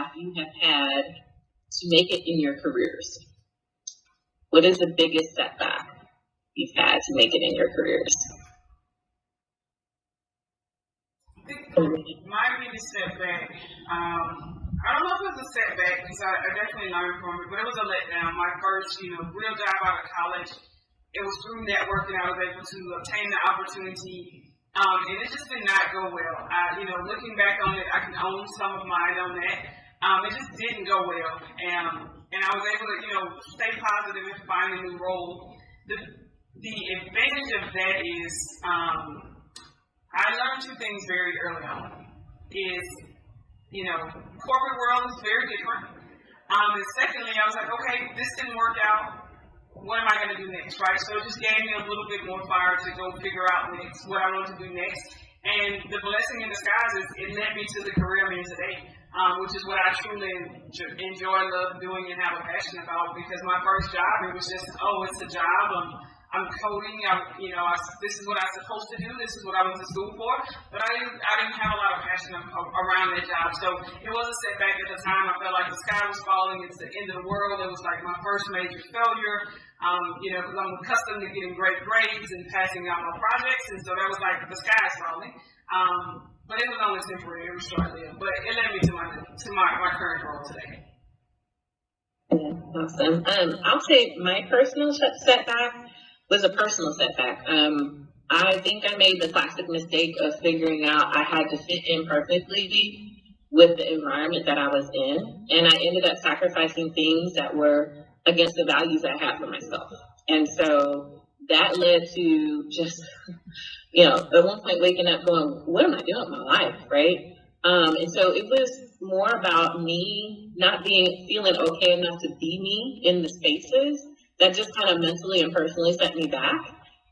setback you have had to make it in your careers? What is the biggest setback you've had to make it in your careers? My biggest setback, I don't know if it was a setback because I definitely learned from it, but it was a letdown. My first, real job out of college, it was through networking I was able to obtain the opportunity, and it just did not go well. Looking back on it, I can own some of mine on that. It just didn't go well, and I was able to, stay positive and find a new role. The advantage of that is, I learned two things very early on. Corporate world is very different. And secondly, I was like, okay, this didn't work out. What am I going to do next, right? So it just gave me a little bit more fire to go figure out next what I want to do next. And the blessing in disguise is it led me to the career I'm in today, which is what I truly enjoy, love doing, and have a passion about. Because my first job, it was just, it's a job. I'm coding. This is what I'm supposed to do. This is what I went to school for. But I didn't have a lot of passion around that job. So it was a setback at the time. I felt like the sky was falling. It's the end of the world. It was like my first major failure. Because I'm accustomed to getting great grades and passing out my projects, and so that was like the sky's falling. But it was only temporary. It was short-lived. But it led me to my current role today. Awesome. I'll say my personal setback was a personal setback. I think I made the classic mistake of figuring out I had to fit in perfectly with the environment that I was in, and I ended up sacrificing things that were against the values I had for myself. And so that led to just, at one point waking up going, what am I doing with my life, right? And so it was more about me not feeling okay enough to be me in the spaces that just kind of mentally and personally set me back.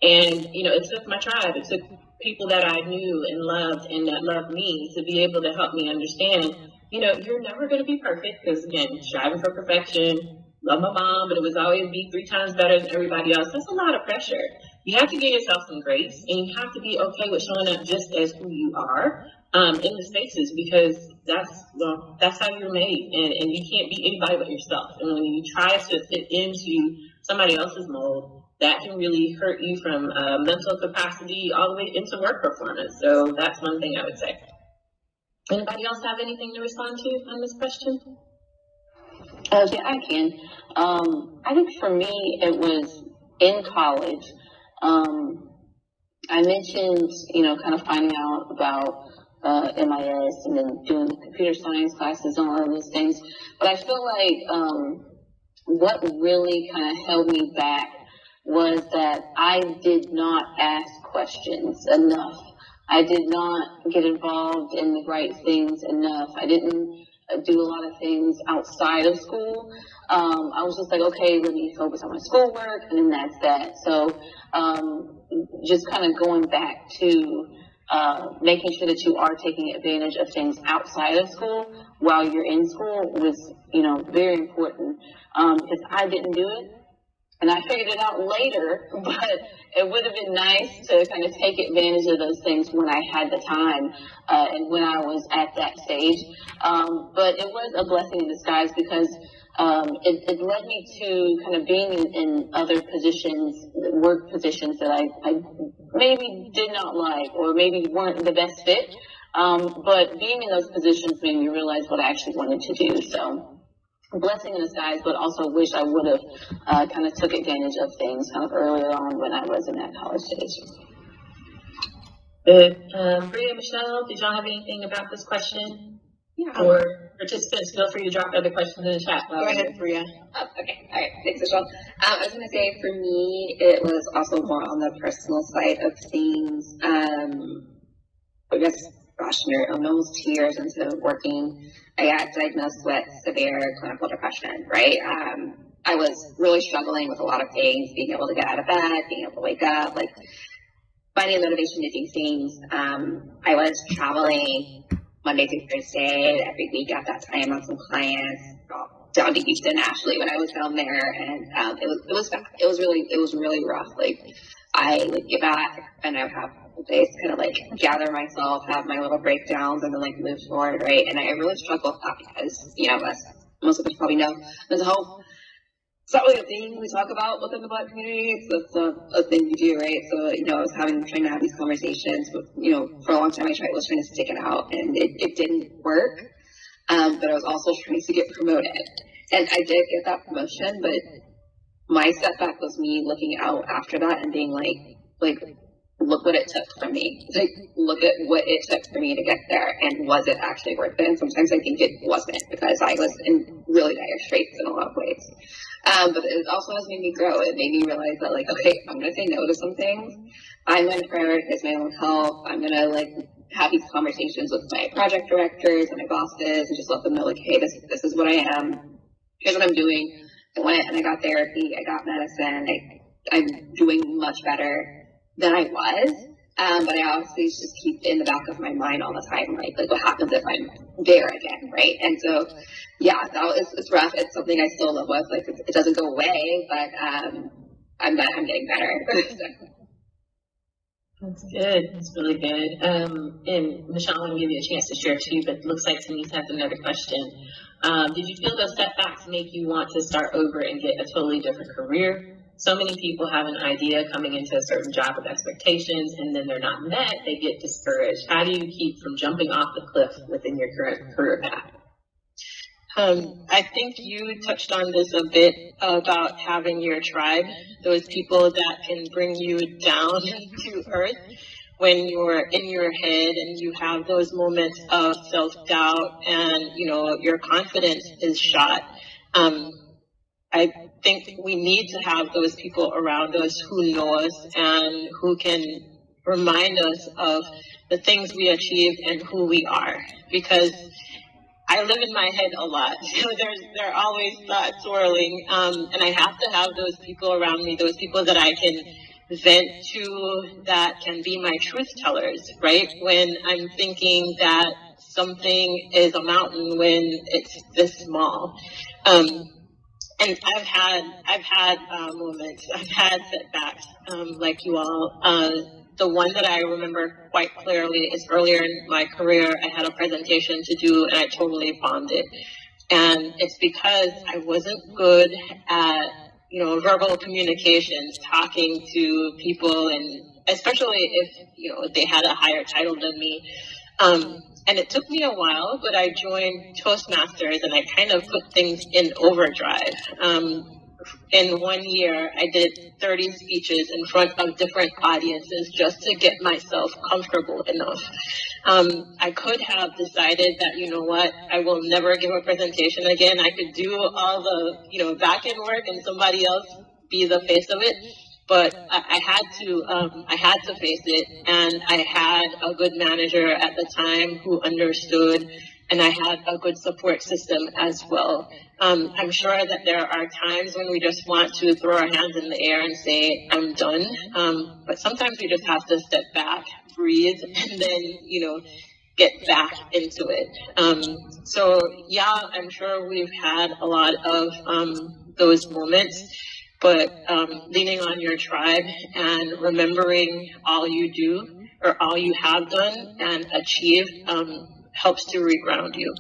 And, it took my tribe. It took people that I knew and loved and that loved me to be able to help me understand, you're never going to be perfect because, again, striving for perfection. Love my mom, but it was always be 3 times better than everybody else. That's a lot of pressure. You have to give yourself some grace, and you have to be okay with showing up just as who you are in the spaces, because that's how you're made, and you can't be anybody but yourself. And when you try to fit into somebody else's mold, that can really hurt you from mental capacity all the way into work performance. So that's one thing I would say. Anybody else have anything to respond to on this question? Yeah, I can. I think for me, it was in college. I mentioned, kind of finding out about MIS and then doing the computer science classes and all of those things. But I feel like what really kind of held me back was that I did not ask questions enough. I did not get involved in the right things enough. I didn't do a lot of things outside of school. I was just like, okay, let me focus on my schoolwork, and then that's that. So just kind of going back to making sure that you are taking advantage of things outside of school while you're in school was, very important, because I didn't do it. And I figured it out later, but it would have been nice to kind of take advantage of those things when I had the time and when I was at that stage. But it was a blessing in disguise because it led me to kind of being in other positions, work positions that I maybe did not like or maybe weren't the best fit. But being in those positions made me realize what I actually wanted to do. So blessing in disguise, but also wish I would have kind of took advantage of things kind of earlier on when I was in that college stage. Good. Bria, Michelle, did y'all have anything about this question? Yeah. Or participants, feel free to drop other questions in the chat. Go ahead, Bria. Okay. All right. Thanks, Michelle. I was going to say, for me, it was also more on the personal side of things. I guess, you're almost 2 years into working. I got diagnosed with severe clinical depression, right? I was really struggling with a lot of things, being able to get out of bed, being able to wake up, like finding motivation to do things. I was traveling Monday through Thursday every week at that time on some clients, down to Houston actually when I was down there, and it was really rough. Like I would get back and I would have days to kind of like gather myself, have my little breakdowns, and then like move forward, right? And I really struggle with that because, as most of us probably know, mental health, it's not really a thing we talk about within the Black community. It's not a thing we do, right? So, I was trying to have these conversations with, for a long time I was trying to stick it out, and it didn't work. But I was also trying to get promoted. And I did get that promotion, but my setback was me looking out after that and being like, look what it took from me. Like, look at what it took for me to get there, and was it actually worth it? And sometimes I think it wasn't, because I was in really dire straits in a lot of ways. But it also has made me grow. It made me realize that, like, okay, I'm going to say no to some things. I'm going to prioritize my own health. I'm going to, have these conversations with my project directors and my bosses and just let them know, like, hey, this is what I am. Here's what I'm doing. I went and I got therapy. I got medicine. I'm doing much better than I was. But I obviously just keep in the back of my mind all the time, like what happens if I'm there again, right? And so, yeah, it's rough. It's something I still live with. Like, it doesn't go away, but I'm getting better. That's good. That's really good. And Michelle, I want to give you a chance to share too, but it looks like Denise has another question. Did you feel those setbacks make you want to start over and get a totally different career? So many people have an idea coming into a certain job with expectations, and then they're not met, they get discouraged. How do you keep from jumping off the cliff within your current career path? I think you touched on this a bit about having your tribe, those people that can bring you down to earth when you're in your head and you have those moments of self-doubt and, your confidence is shot. I think we need to have those people around us who know us and who can remind us of the things we achieved and who we are, because I live in my head a lot. There are always thoughts swirling, and I have to have those people around me, those people that I can vent to, that can be my truth tellers, right? When I'm thinking that something is a mountain when it's this small. And I've had moments, I've had setbacks, like you all. The one that I remember quite clearly is earlier in my career, I had a presentation to do and I totally bombed it. And it's because I wasn't good at, verbal communications, talking to people, and especially if, they had a higher title than me. And it took me a while, but I joined Toastmasters and I kind of put things in overdrive. In 1 year, I did 30 speeches in front of different audiences just to get myself comfortable enough. I could have decided that, I will never give a presentation again. I could do all the, back end work and somebody else be the face of it. But I had to face it, and I had a good manager at the time who understood, and I had a good support system as well. I'm sure that there are times when we just want to throw our hands in the air and say, I'm done. But sometimes we just have to step back, breathe, and then, get back into it. So yeah, I'm sure we've had a lot of those moments. But leaning on your tribe and remembering all you do or all you have done and achieved helps to reground you.